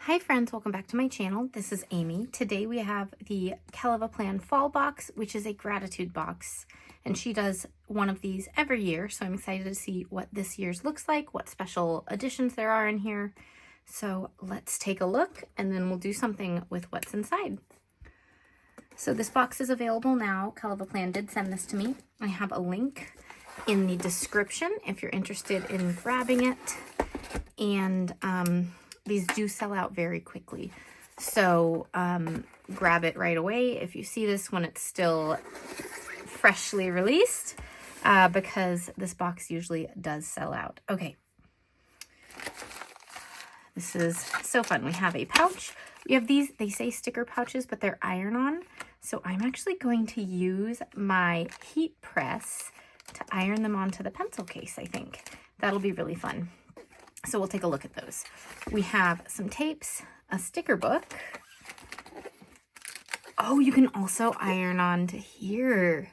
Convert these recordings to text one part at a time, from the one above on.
Hi friends, welcome back to my channel. This is Amy. Today we have the Caleva Plan Fall Box, which is a gratitude box. And she does one of these every year, so I'm excited to see what this year's looks like, what special additions there are in here. So let's take a look and then we'll do something with what's inside. So this box is available now. Caleva Plan did send this to me. I have a link in the description if you're interested in grabbing it. And these do sell out very quickly. So grab it right away if you see this when it's still freshly released, because this box usually does sell out. Okay. This is so fun. We have a pouch. We have these, they say sticker pouches, but they're iron-on. So I'm actually going to use my heat press to iron them onto the pencil case, I think. That'll be really fun. So we'll take a look at those. We have some tapes, a sticker book. Oh, you can also iron on to here.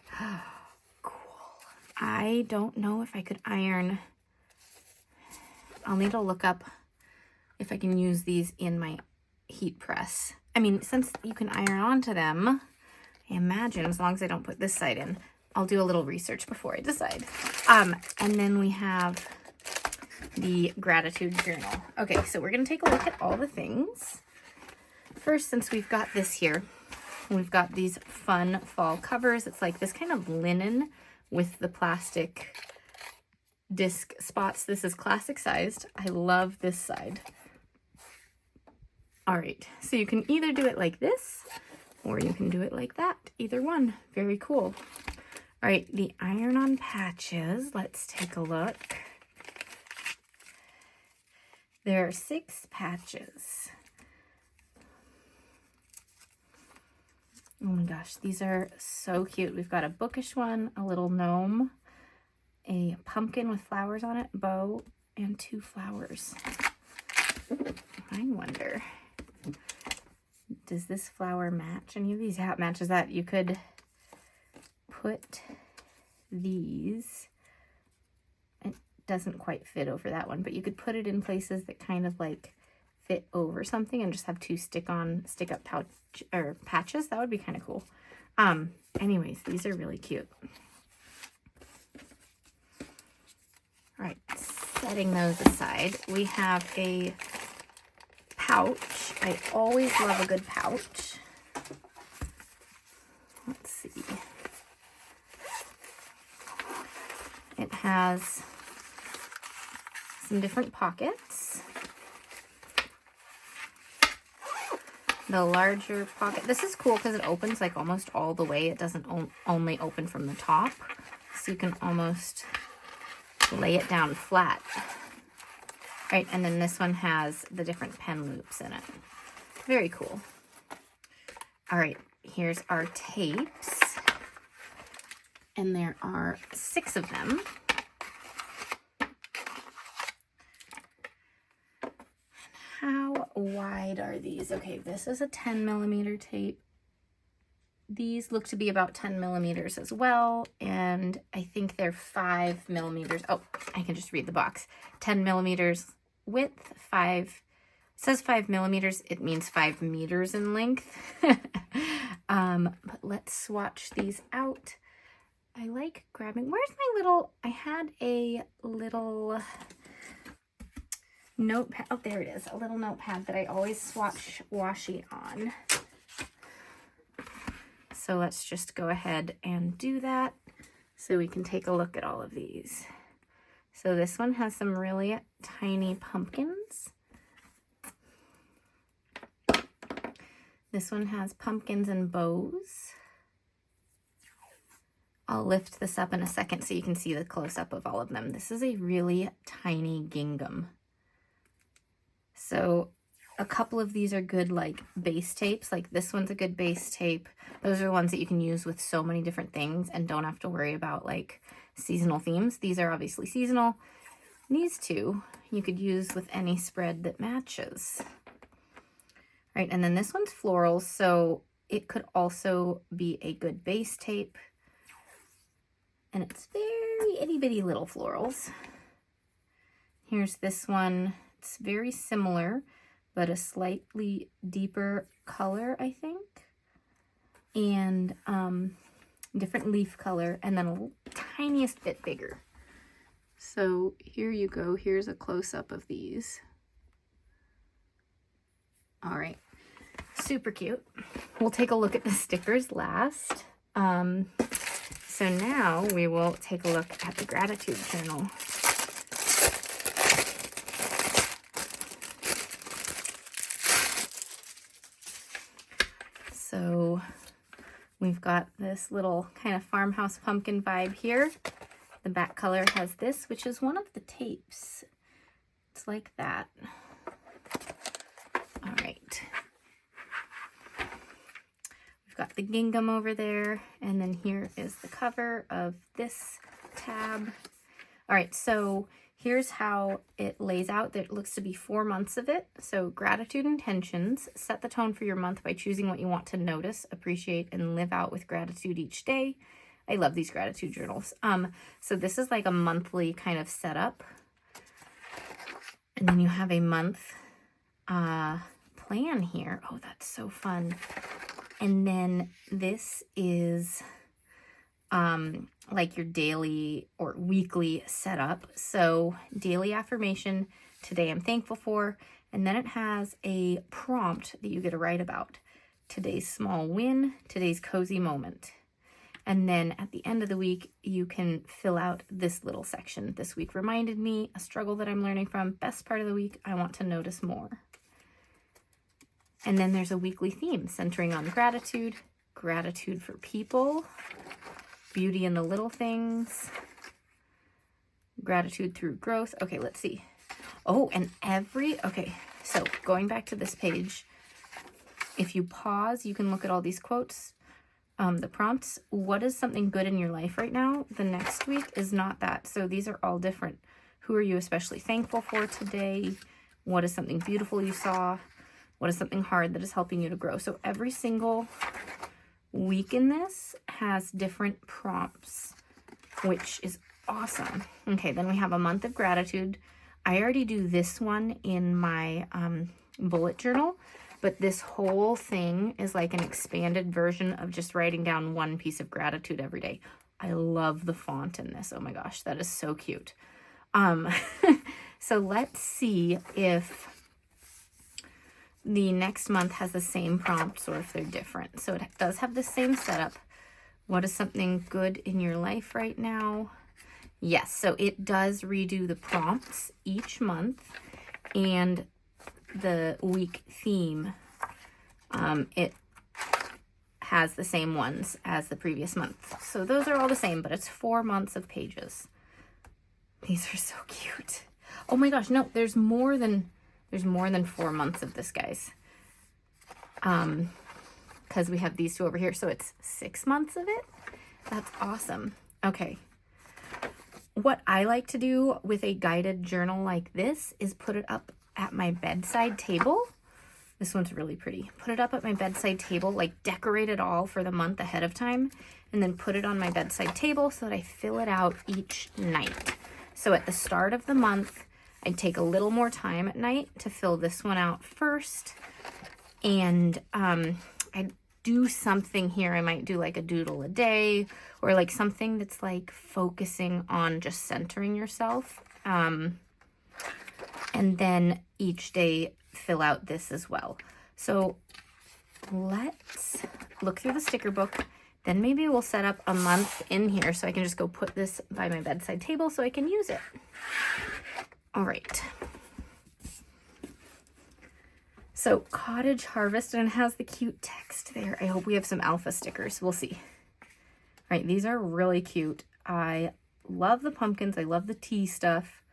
Cool. I don't know if I could iron. I'll need to look up if I can use these in my heat press. I mean, since you can iron onto them, I imagine, as long as I don't put this side in, I'll do a little research before I decide. And then we have the gratitude journal. Okay, so we're going to take a look at all the things. First, since we've got this here, we've got these fun fall covers. It's like this kind of linen with the plastic disc spots. This is classic sized. I love this side. All right, so you can either do it like this or you can do it like that. Either one. Very cool. All right, the iron-on patches. Let's take a look. There are 6 patches. Oh my gosh, these are so cute. We've got a bookish one, a little gnome, a pumpkin with flowers on it, bow, and 2 flowers. I wonder, does this flower match any of these? Yeah, it matches that. You could put these, doesn't quite fit over that one, but you could put it in places that kind of like fit over something and just have 2 stick up pouch or patches. That would be kind of cool. Anyways, these are really cute. All right, setting those aside, we have a pouch. I always love a good pouch. Let's see. It has some different pockets. The larger pocket, this is cool because it opens like almost all the way. It doesn't only open from the top, so you can almost lay it down flat. Right, and then this one has the different pen loops in it. Very cool. All right, here's our tapes, and there are 6 of them. How wide are these? Okay, this is a 10mm tape. These look to be about 10mm as well, and I think they're 5mm. Oh, I can just read the box. 10mm width, 5. It says 5mm. It means 5 meters in length. But let's swatch these out. I like grabbing. Where's my little? I had a little notepad. Oh, there it is. A little notepad that I always swatch washi on. So let's just go ahead and do that so we can take a look at all of these. So this one has some really tiny pumpkins. This one has pumpkins and bows. I'll lift this up in a second so you can see the close-up of all of them. This is a really tiny gingham. So a couple of these are good like base tapes. Like this one's a good base tape. Those are the ones that you can use with so many different things and don't have to worry about like seasonal themes. These are obviously seasonal. These 2 you could use with any spread that matches. Right, and then this one's florals, so it could also be a good base tape. And it's very itty bitty little florals. Here's this one. It's very similar, but a slightly deeper color, I think. And different leaf color, and then a tiniest bit bigger. So here you go. Here's a close-up of these. All right, super cute. We'll take a look at the stickers last. So now we will take a look at the gratitude journal. So we've got this little kind of farmhouse pumpkin vibe here. The back color has this, which is one of the tapes. It's like that. All right. We've got the gingham over there, and then here is the cover of this tab. All right, so here's how it lays out. There looks to be 4 months of it. So gratitude intentions, set the tone for your month by choosing what you want to notice, appreciate, and live out with gratitude each day. I love these gratitude journals. So this is like a monthly kind of setup. And then you have a month plan here. Oh, that's so fun. And then this is like your daily or weekly setup. So daily affirmation, today I'm thankful for. And then it has a prompt that you get to write about. Today's small win, today's cozy moment. And then at the end of the week, you can fill out this little section. This week reminded me, a struggle that I'm learning from, best part of the week, I want to notice more. And then there's a weekly theme centering on gratitude, gratitude for people, beauty in the little things, gratitude through growth. Okay, let's see. Oh, and okay, so going back to this page, if you pause, you can look at all these quotes. The prompts, what is something good in your life right now? The next week is not that. So these are all different. Who are you especially thankful for today? What is something beautiful you saw? What is something hard that is helping you to grow? So every single week in this has different prompts, which is awesome. Okay, then we have a month of gratitude. I already do this one in my bullet journal, but this whole thing is like an expanded version of just writing down one piece of gratitude every day. I love the font in this. Oh my gosh, that is so cute. So let's see if the next month has the same prompts or if they're different. So it does have the same setup. What is something good in your life right now? Yes, so it does redo the prompts each month, and the week theme, it has the same ones as the previous month. So those are all the same, but it's 4 months of pages. These are so cute. Oh my gosh, no, there's more than 4 months of this, guys. Because we have these two over here, so it's 6 months of it. That's awesome. Okay. What I like to do with a guided journal like this is put it up at my bedside table. This one's really pretty. Put it up at my bedside table, like decorate it all for the month ahead of time, and then put it on my bedside table so that I fill it out each night. So at the start of the month, I'd take a little more time at night to fill this one out first, and I'd do something here. I might do like a doodle a day, or like something that's like focusing on just centering yourself. And then each day fill out this as well. So let's look through the sticker book. Then maybe we'll set up a month in here so I can just go put this by my bedside table so I can use it. All right. So Cottage Harvest, and it has the cute text there. I hope we have some alpha stickers. We'll see. All right, these are really cute. I love the pumpkins. I love the tea stuff.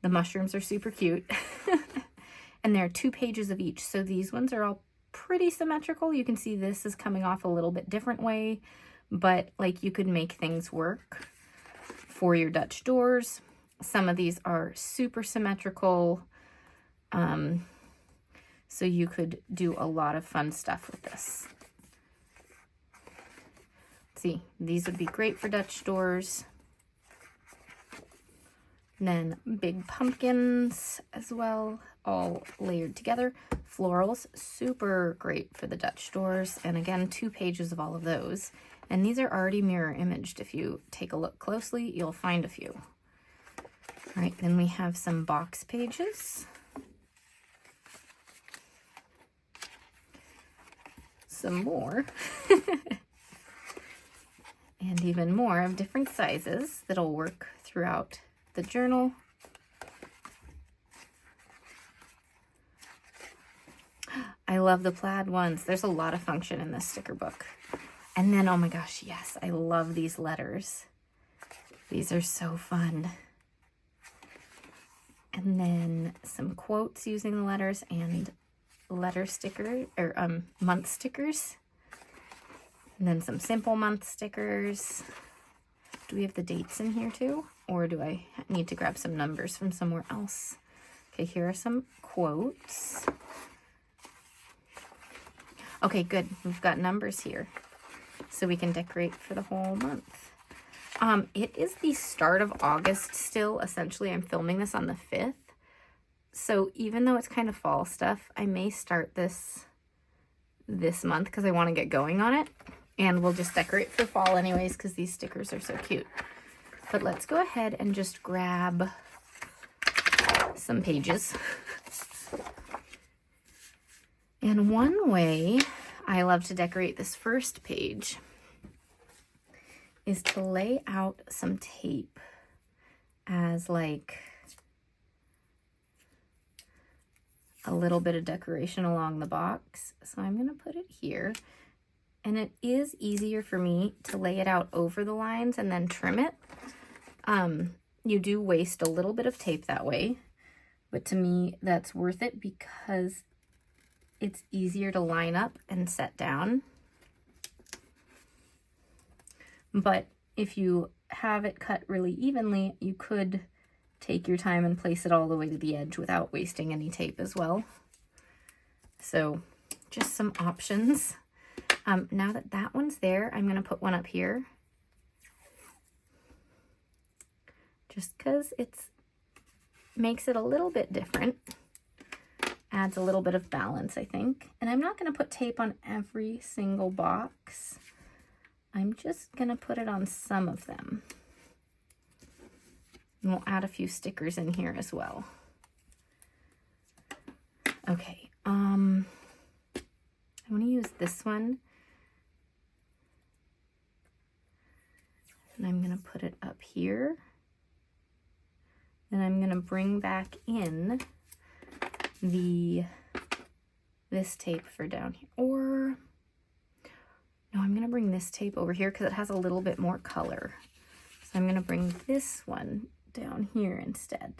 The mushrooms are super cute. And there are 2 pages of each. So these ones are all pretty symmetrical. You can see this is coming off a little bit different way, but like you could make things work for your Dutch doors. Some of these are super symmetrical. So you could do a lot of fun stuff with this. See, these would be great for Dutch doors. then big pumpkins as well, all layered together. Florals, super great for the Dutch doors. And again, 2 pages of all of those. And these are already mirror imaged. If you take a look closely, you'll find a few. All right, then we have some box pages. Some more. And even more of different sizes that'll work throughout the journal. I love the plaid ones. There's a lot of function in this sticker book. And then, oh my gosh, yes, I love these letters. These are so fun. And then some quotes using the letters and letter sticker, or month stickers. And then some simple month stickers. Do we have the dates in here too? Or do I need to grab some numbers from somewhere else? Okay, here are some quotes. Okay, good. We've got numbers here. So we can decorate for the whole month. It is the start of August still. Essentially, I'm filming this on the 5th. So even though it's kind of fall stuff, I may start this month because I want to get going on it. And we'll just decorate for fall anyways because these stickers are so cute. But let's go ahead and just grab some pages. And one way I love to decorate this first page is to lay out some tape as like a little bit of decoration along the box. So I'm going to put it here. And it is easier for me to lay it out over the lines and then trim it. You do waste a little bit of tape that way, but to me that's worth it because it's easier to line up and set down. But if you have it cut really evenly, you could take your time and place it all the way to the edge without wasting any tape as well. So just some options. Now that that one's there, I'm going to put one up here. Just because it makes it a little bit different. Adds a little bit of balance, I think. And I'm not going to put tape on every single box. I'm just going to put it on some of them. And we'll add a few stickers in here as well. Okay, I want to use this one. And I'm going to put it up here. And I'm going to bring back in this tape for down here. Or, no, I'm going to bring this tape over here because it has a little bit more color. So I'm going to bring this one down here instead.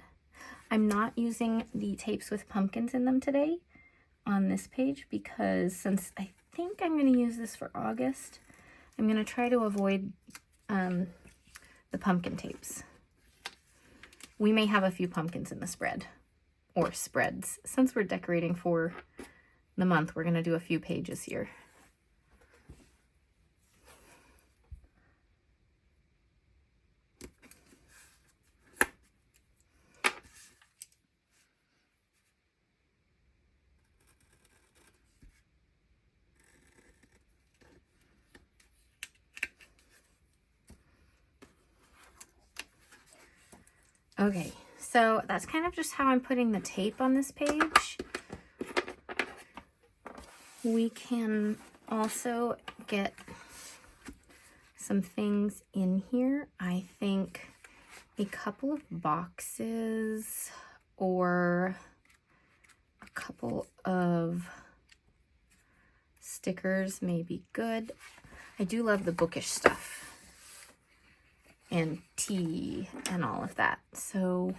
I'm not using the tapes with pumpkins in them today on this page because since I think I'm going to use this for August, I'm going to try to avoid the pumpkin tapes. We may have a few pumpkins in the spread or spreads. Since we're decorating for the month, we're going to do a few pages here. Okay, so that's kind of just how I'm putting the tape on this page. We can also get some things in here. I think a couple of boxes or a couple of stickers may be good. I do love the bookish stuff and tea and all of that. So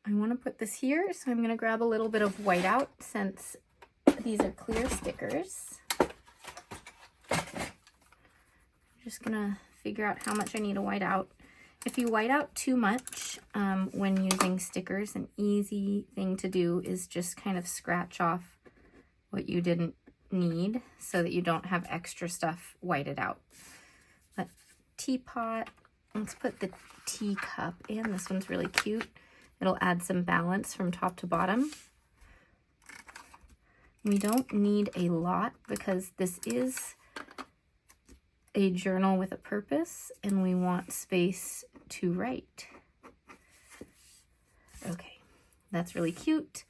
I want to put this here, so I'm going to grab a little bit of whiteout since these are clear stickers. I'm just going to figure out how much I need to white out. If you white out too much when using stickers, an easy thing to do is just kind of scratch off what you didn't need so that you don't have extra stuff whited out. But teapot, let's put the teacup in. This one's really cute. It'll add some balance from top to bottom. We don't need a lot because this is a journal with a purpose and we want space to write. Okay, that's really cute.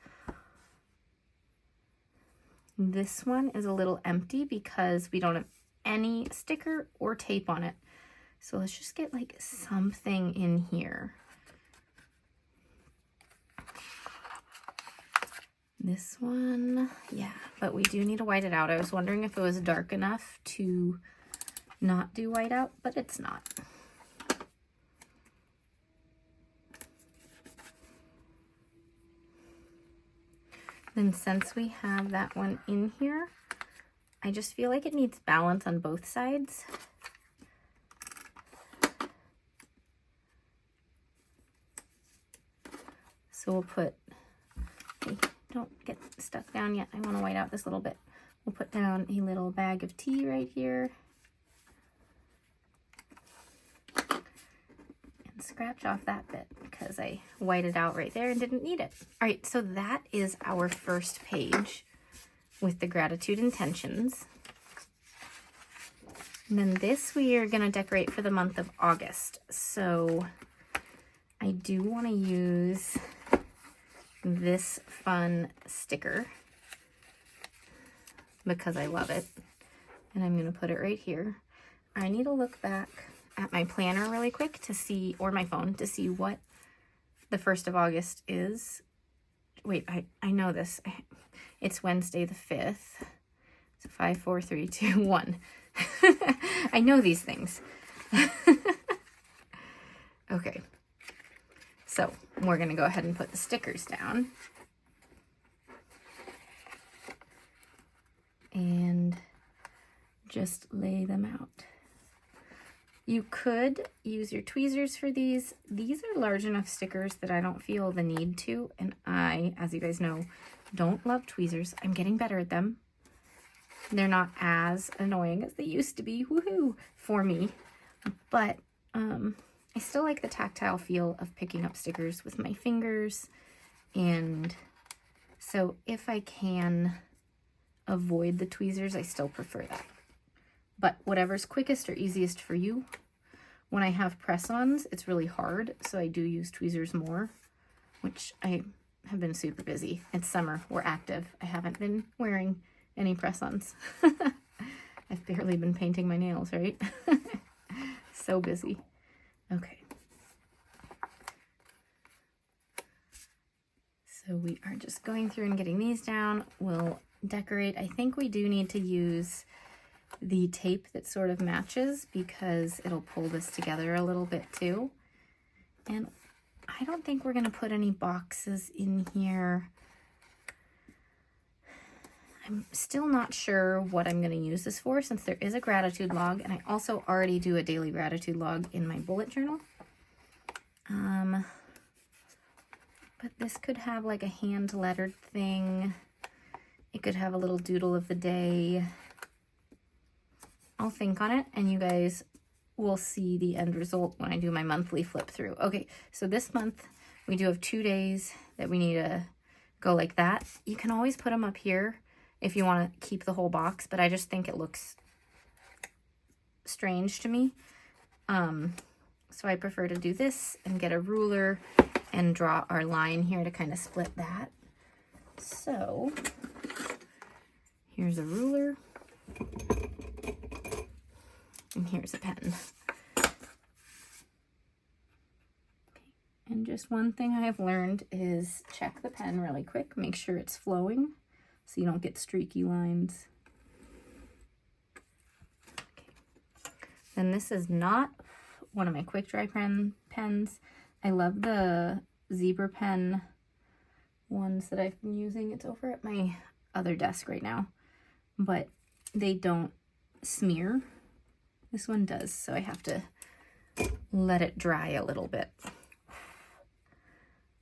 This one is a little empty because we don't have any sticker or tape on it. So let's just get like something in here. This one, yeah, but we do need to white it out. I was wondering if it was dark enough to not do white out, but it's not. Then since we have that one in here, I just feel like it needs balance on both sides. So we'll put, okay, don't get stuck down yet. I want to white out this little bit. We'll put down a little bag of tea right here. And scratch off that bit because I whited out right there and didn't need it. All right, so that is our first page with the gratitude intentions. And then this we are going to decorate for the month of August. So I do want to use this fun sticker because I love it. And I'm going to put it right here. I need to look back at my planner really quick to see, or my phone, to see what the 1st of August is. Wait, I know this. It's Wednesday the 5th. So 5, 4, 3, 2, 1. I know these things. Okay. So we're going to go ahead and put the stickers down. And just lay them out. You could use your tweezers for these. These are large enough stickers that I don't feel the need to. And I, as you guys know, don't love tweezers. I'm getting better at them. They're not as annoying as they used to be, woohoo, for me. But I still like the tactile feel of picking up stickers with my fingers. And so if I can avoid the tweezers, I still prefer that. But whatever's quickest or easiest for you. When I have press-ons, it's really hard, so I do use tweezers more, which I have been super busy. It's summer, we're active. I haven't been wearing any press-ons. I've barely been painting my nails, right? So busy. Okay. So we are just going through and getting these down. We'll decorate. I think we do need to use the tape that sort of matches because it'll pull this together a little bit too. And I don't think we're going to put any boxes in here. I'm still not sure what I'm going to use this for since there is a gratitude log, and I also already do a daily gratitude log in my bullet journal. But this could have like a hand lettered thing. It could have a little doodle of the day. I'll think on it and you guys will see the end result when I do my monthly flip through. Okay, so this month we do have 2 days that we need to go like that. You can always put them up here if you want to keep the whole box, but I just think it looks strange to me. So I prefer to do this and get a ruler and draw our line here to kind of split that. So here's a ruler. And here's a pen. Okay. And just one thing I have learned is check the pen really quick. Make sure it's flowing so you don't get streaky lines. Okay. Then this is not one of my quick dry pens. I love the zebra pen ones that I've been using. It's over at my other desk right now, but they don't smear. This one does, so I have to let it dry a little bit.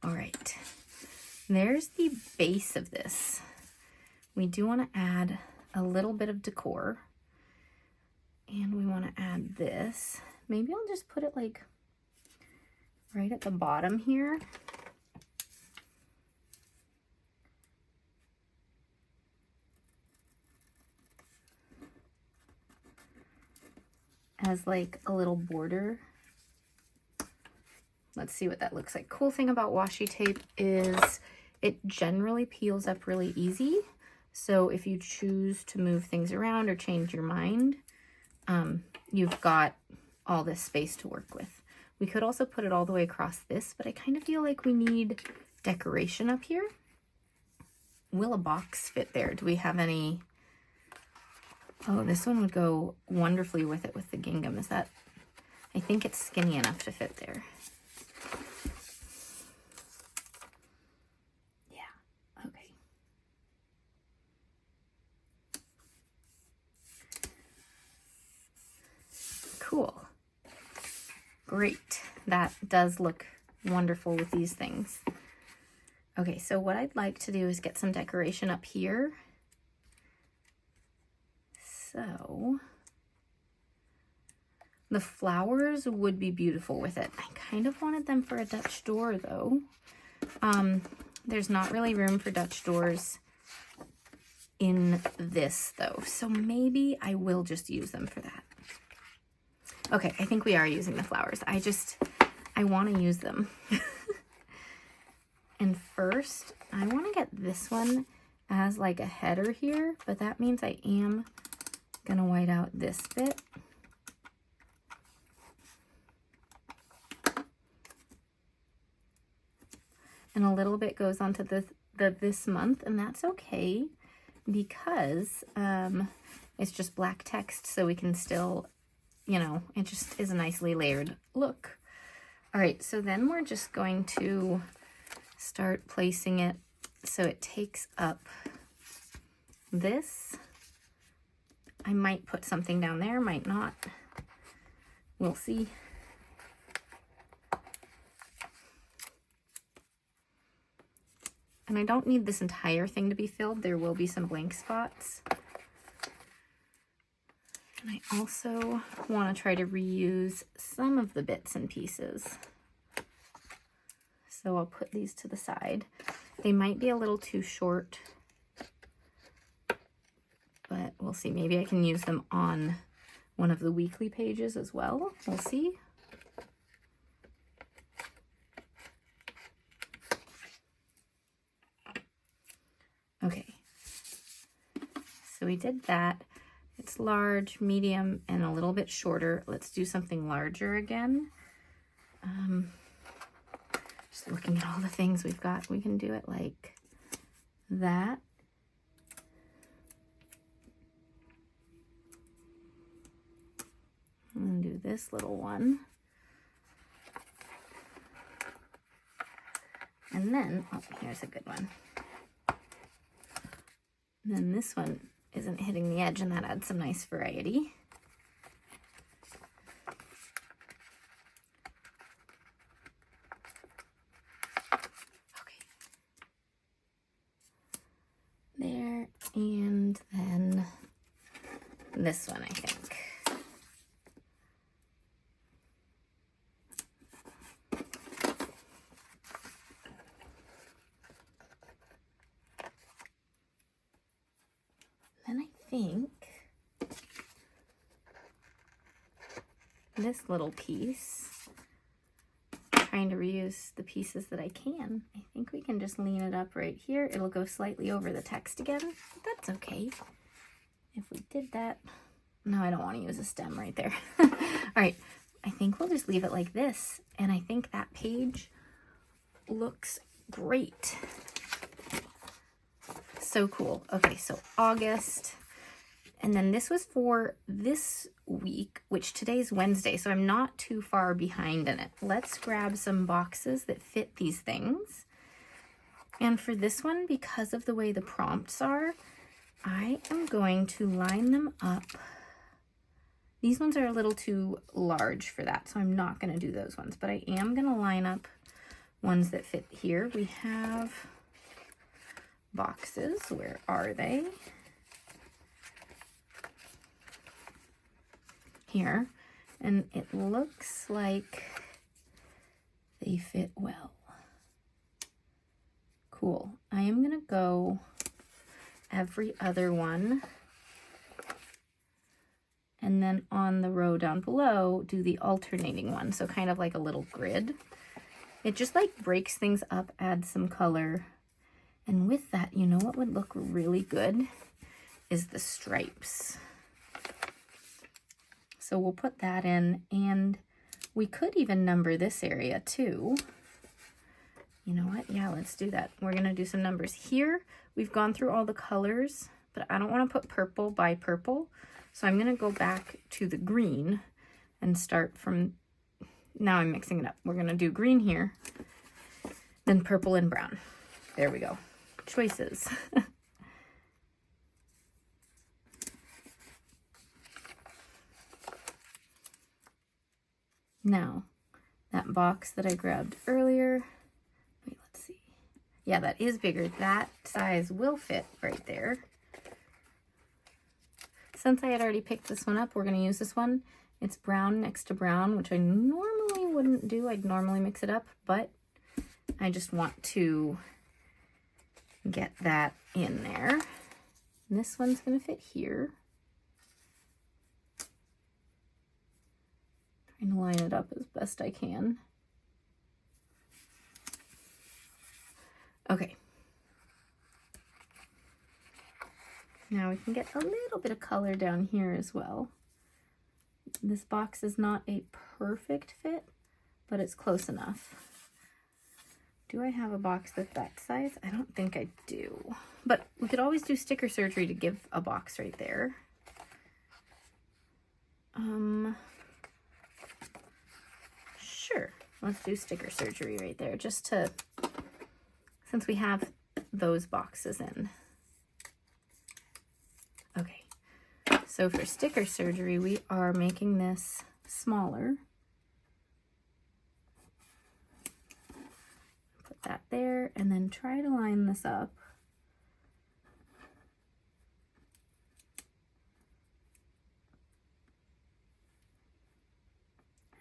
All right, there's the base of this. We do want to add a little bit of decor. And we want to add this. Maybe I'll just put it like right at the bottom here. As like a little border. Let's see what that looks like. Cool thing about washi tape is it generally peels up really easy. So if you choose to move things around or change your mind, you've got all this space to work with. We could also put it all the way across this, but I kind of feel like we need decoration up here. Will a box fit there? Do we have any? Oh, this one would go wonderfully with it with the gingham. Is that? I think it's skinny enough to fit there. Yeah, okay. Cool. Great. That does look wonderful with these things. Okay, so what I'd like to do is get some decoration up here. So the flowers would be beautiful with it. I kind of wanted them for a Dutch door though. There's not really room for Dutch doors in this though. So maybe I will just use them for that. Okay, I think we are using the flowers. I want to use them. And first, I want to get this one as like a header here, but that means I am gonna white out this bit. And a little bit goes onto this month, and that's okay because it's just black text, so we can still, you know, it just is a nicely layered look. All right, so then we're just going to start placing it so it takes up this. I might put something down there, might not. We'll see. And I don't need this entire thing to be filled. There will be some blank spots. And I also want to try to reuse some of the bits and pieces. So I'll put these to the side. They might be a little too short, but we'll see. Maybe I can use them on one of the weekly pages as well. We'll see. Okay, so we did that. It's large, medium, and a little bit shorter. Let's do something larger again. Just looking at all the things we've got, we can do it like that. And do this little one. And then, oh, here's a good one. And then this one isn't hitting the edge, and that adds some nice variety. Okay. There, and then this one, I think. Then I think this little piece, trying to reuse the pieces that I can. I think we can just lean it up right here. It'll go slightly over the text again, but that's okay. If we did that, no, I don't want to use a stem right there. All right, I think we'll just leave it like this. And I think that page looks great. So cool. Okay, so August, and then this was for this week, which today's Wednesday, so I'm not too far behind in it. Let's grab some boxes that fit these things. And for this one, because of the way the prompts are, I am going to line them up. These ones are a little too large for that, so I'm not going to do those ones, but I am going to line up ones that fit here. We have boxes. Where are they? here, and it looks like they fit well. Cool. I am gonna go every other one, and then on the row down below do the alternating one, so kind of like a little grid. It just like breaks things up, adds some color, and with that, you know what would look really good is the stripes. So we'll put that in, and we could even number this area too. You know what? Yeah, let's do that. We're gonna do some numbers. Here, we've gone through all the colors, but I don't wanna put purple by purple. So I'm gonna go back to the green and start from, now I'm mixing it up. We're gonna do green here, then purple and brown. There we go. Choices. Now, that box that I grabbed earlier, wait, let's see. Yeah, that is bigger. That size will fit right there. Since I had already picked this one up, we're going to use this one. It's brown next to brown, which I normally wouldn't do. I'd normally mix it up, but I just want to get that in there. And this one's going to fit here. Trying to line it up as best I can. Okay. Now we can get a little bit of color down here as well. This box is not a perfect fit, but it's close enough. Do I have a box that's that size? I don't think I do. But we could always do sticker surgery to give a box right there. Sure, let's do sticker surgery right there, just to, since we have those boxes in. Okay, so for sticker surgery, we are making this smaller. Put that there, and then try to line this up.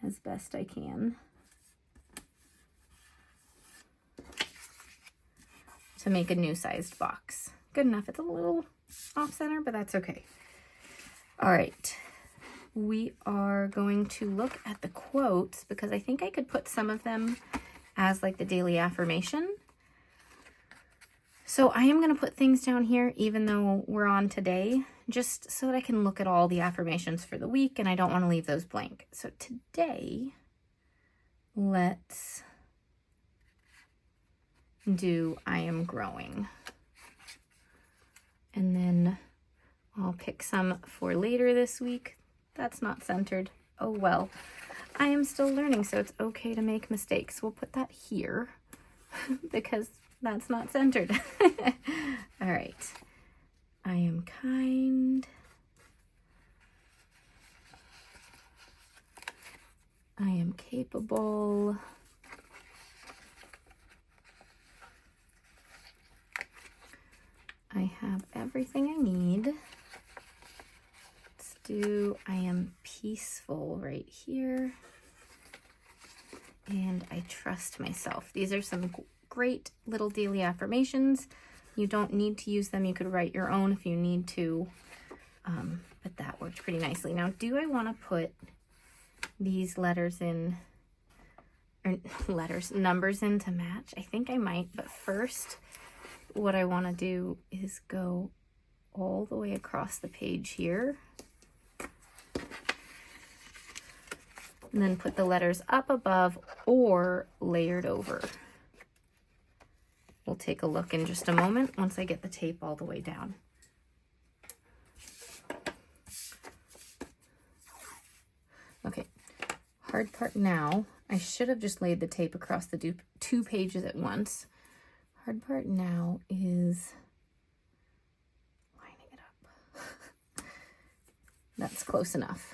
As best I can to make a new sized box. Good enough. It's a little off center, but that's okay. All right, we are going to look at the quotes because I think I could put some of them as like the daily affirmation. So I am going to put things down here even though we're on today, just so that I can look at all the affirmations for the week, and I don't want to leave those blank. So today, let's do I am growing. And then I'll pick some for later this week. That's not centered. Oh well. I am still learning, so it's okay to make mistakes. We'll put that here because that's not centered. All right. I am kind. I am capable. I have everything I need. Let's do I am peaceful right here. And I trust myself. These are some great little daily affirmations. You don't need to use them. You could write your own if you need to, but that worked pretty nicely. Now, do I want to put these letters in, or numbers in to match? I think I might, but first, what I want to do is go all the way across the page here, and then put the letters up above or layered over. We'll take a look in just a moment once I get the tape all the way down. Okay, hard part now. I should have just laid the tape across the two pages at once. Hard part now is lining it up. That's close enough.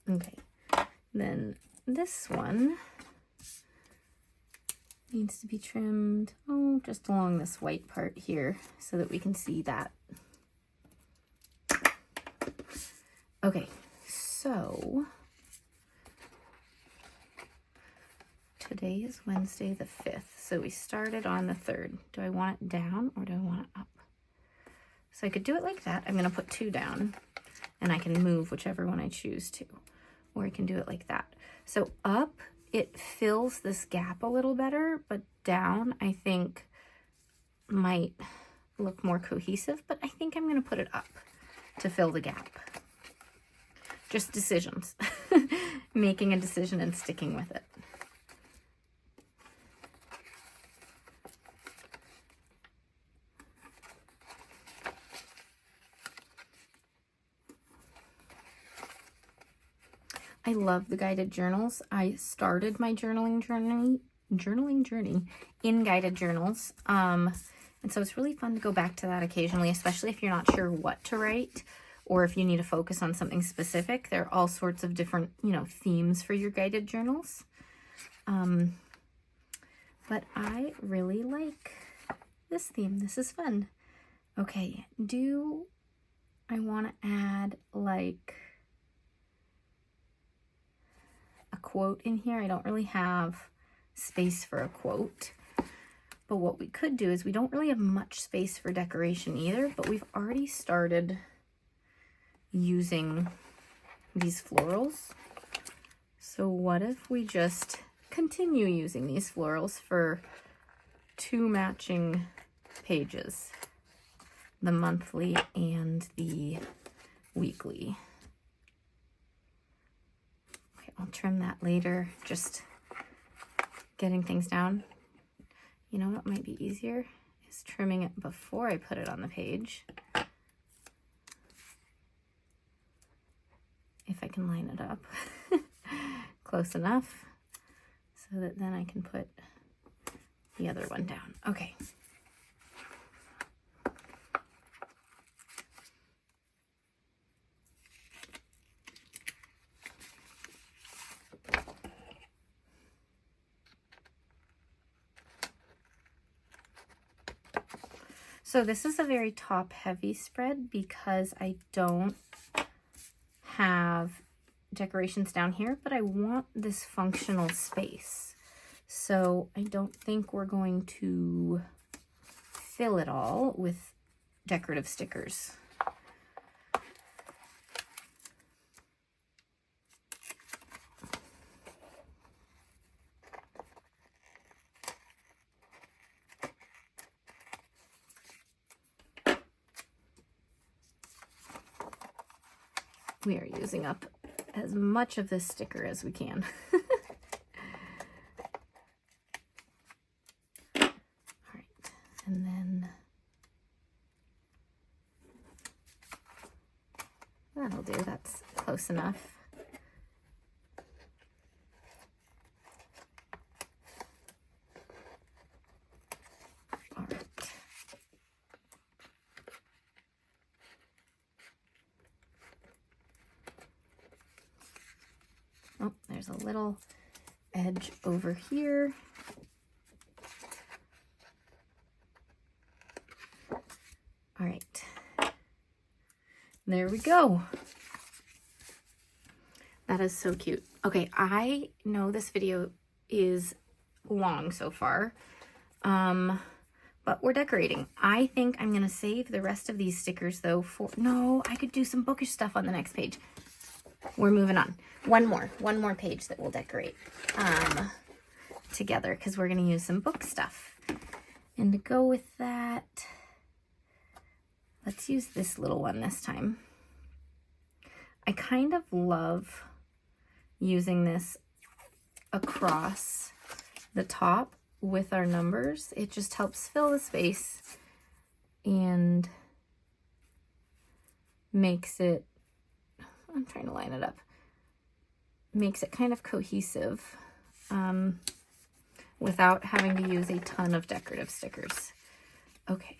Okay, then this one, needs to be trimmed, oh, just along this white part here so that we can see that. Okay, so today is Wednesday the 5th, so we started on the 3rd. Do I want it down or do I want it up? So I could do it like that. I'm going to put 2 down, and I can move whichever one I choose to. Or I can do it like that. So up, it fills this gap a little better, but down, I think, might look more cohesive, but I think I'm going to put it up to fill the gap. Just decisions. Making a decision and sticking with it. I love the guided journals. I started my journaling journey in guided journals. And so it's really fun to go back to that occasionally, especially if you're not sure what to write or if you need to focus on something specific. There are all sorts of different, themes for your guided journals. But I really like this theme. This is fun. Okay, do I want to add like a quote in here? I don't really have space for a quote, but what we could do is we don't really have much space for decoration either, but we've already started using these florals. So what if we just continue using these florals for 2 matching pages, the monthly and the weekly? I'll trim that later, just getting things down. You know what might be easier is trimming it before I put it on the page. If I can line it up close enough so that then I can put the other one down. Okay. So this is a very top heavy spread because I don't have decorations down here, but I want this functional space. So I don't think we're going to fill it all with decorative stickers. We are using up as much of this sticker as we can. All right, and then that'll do. That's close enough. All right. Oh, there's a little edge over here. All right, there we go. That is so cute. Okay, I know this video is long so far, but we're decorating. I think I'm gonna save the rest of these stickers though for, no, I could do some bookish stuff on the next page. We're moving on. One more page that we'll decorate together because we're going to use some book stuff. And to go with that, let's use this little one this time. I kind of love using this across the top with our numbers. It just helps fill the space and makes it, I'm trying to line it up, makes it kind of cohesive without having to use a ton of decorative stickers. Okay.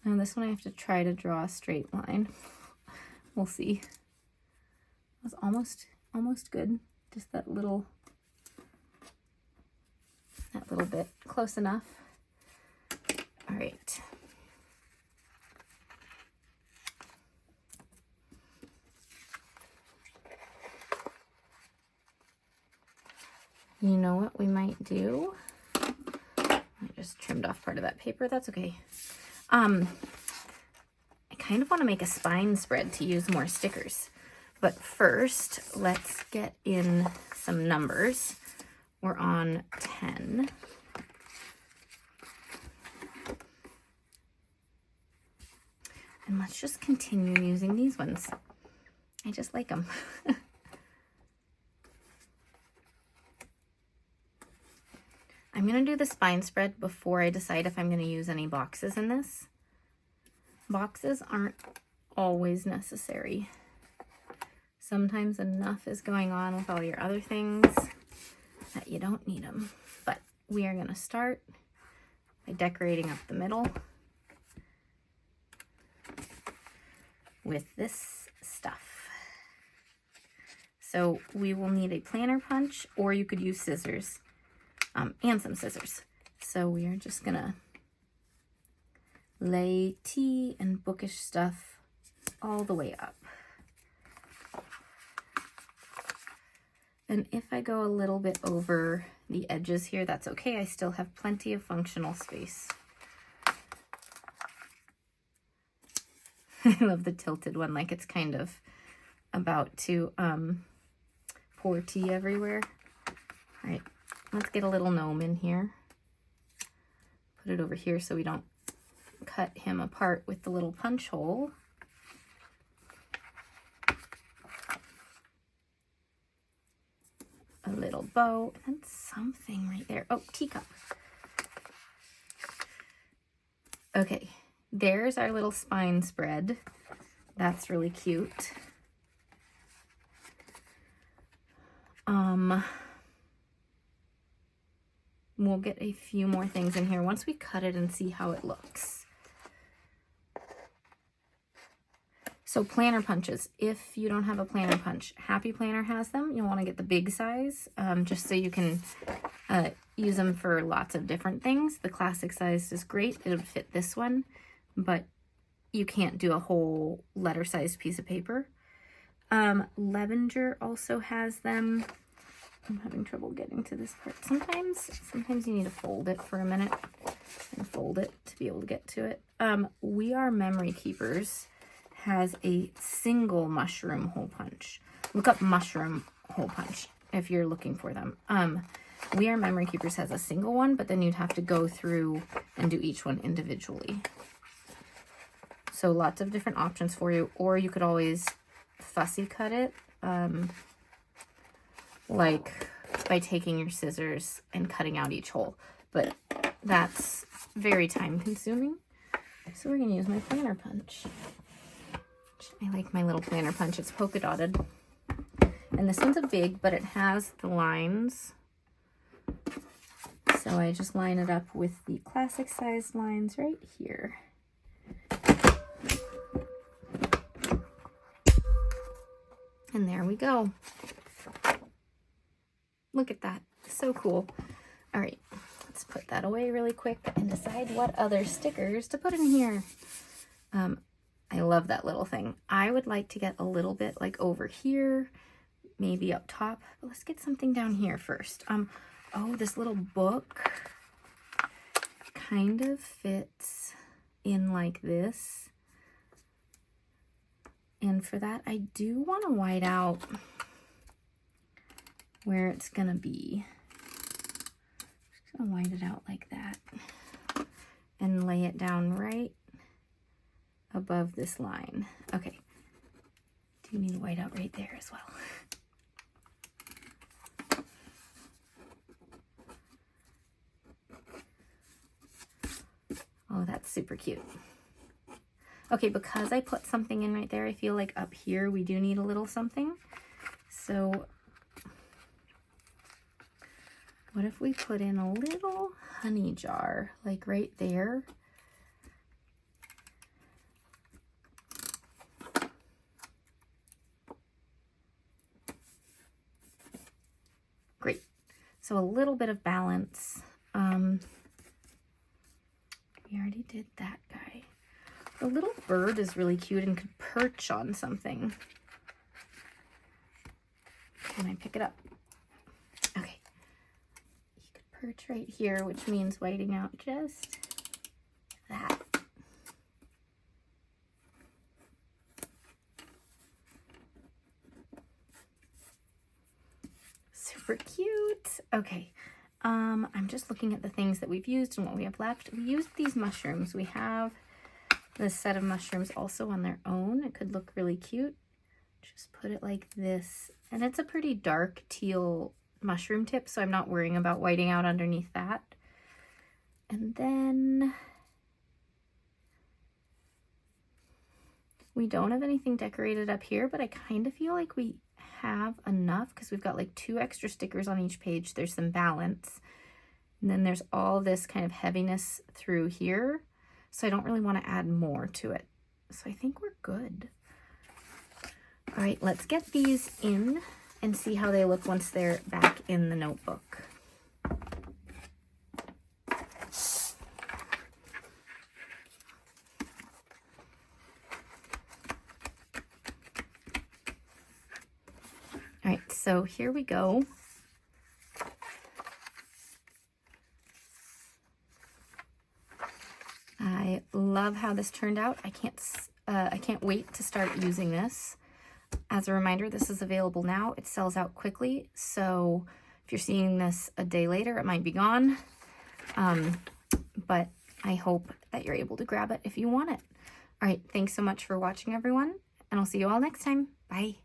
Now this one I have to try to draw a straight line. We'll see. That's almost good. Just that little that little bit close enough. All right. You know what we might do? I just trimmed off part of that paper. That's okay. I kind of want to make a spine spread to use more stickers. But first, let's get in some numbers. We're on 10. And let's just continue using these ones. I just like them. I'm going to do the spine spread before I decide if I'm going to use any boxes in this. Boxes aren't always necessary. Sometimes enough is going on with all your other things that you don't need them. But we are going to start by decorating up the middle with this stuff. So we will need a planner punch, or you could use scissors. And some scissors. So we are just gonna lay tea and bookish stuff all the way up. And if I go a little bit over the edges here, that's okay. I still have plenty of functional space. I love the tilted one, like it's kind of about to pour tea everywhere. All right. Let's get a little gnome in here. Put it over here so we don't cut him apart with the little punch hole. A little bow and something right there. Oh, teacup. Okay, there's our little spine spread. That's really cute. We'll get a few more things in here once we cut it and see how it looks. So planner punches, if you don't have a planner punch, Happy Planner has them. You'll want to get the big size, just so you can use them for lots of different things. The classic size is great. It would fit this one, but you can't do a whole letter-sized piece of paper. Levenger also has them. I'm having trouble getting to this part. Sometimes you need to fold it for a minute and fold it to be able to get to it. We Are Memory Keepers has a single mushroom hole punch. Look up mushroom hole punch if you're looking for them. We Are Memory Keepers has a single one, but then you'd have to go through and do each one individually. So lots of different options for you, or you could always fussy cut it. Like by taking your scissors and cutting out each hole, but that's very time consuming. So we're gonna use my planner punch. I like my little planner punch. It's polka dotted. And this one's a big, but it has the lines. So I just line it up with the classic size lines right here. And there we go. Look at that. So cool. All right, let's put that away really quick and decide what other stickers to put in here. I love that little thing. I would like to get a little bit like over here, maybe up top, but let's get something down here first. Oh, this little book kind of fits in like this. And for that, I do want to white out where it's gonna be. Just gonna white it out like that and lay it down right above this line. Okay, do need to white out right there as well. Oh, that's super cute. Okay, because I put something in right there, I feel like up here we do need a little something. So what if we put in a little honey jar, like right there? Great. So a little bit of balance. did that guy. The little bird is really cute and could perch on something. Can I pick it up? Okay. He could perch right here, which means whiting out just that. Super cute. Okay. I'm just looking at the things that we've used and what we have left. We used these mushrooms. We have this set of mushrooms also on their own. It could look really cute. Just put it like this. And it's a pretty dark teal mushroom tip, so I'm not worrying about whiting out underneath that. And then we don't have anything decorated up here, but I kind of feel like we have enough because we've got like 2 extra stickers on each page. There's some balance. And then there's all this kind of heaviness through here. So I don't really want to add more to it. So I think we're good. All right, let's get these in and see how they look once they're back in the notebook. All right, so here we go. I love how this turned out. I can't wait to start using this. As a reminder, this is available now. It sells out quickly, so if you're seeing this a day later, it might be gone. But I hope that you're able to grab it if you want it. All right, thanks so much for watching, everyone, and I'll see you all next time. Bye.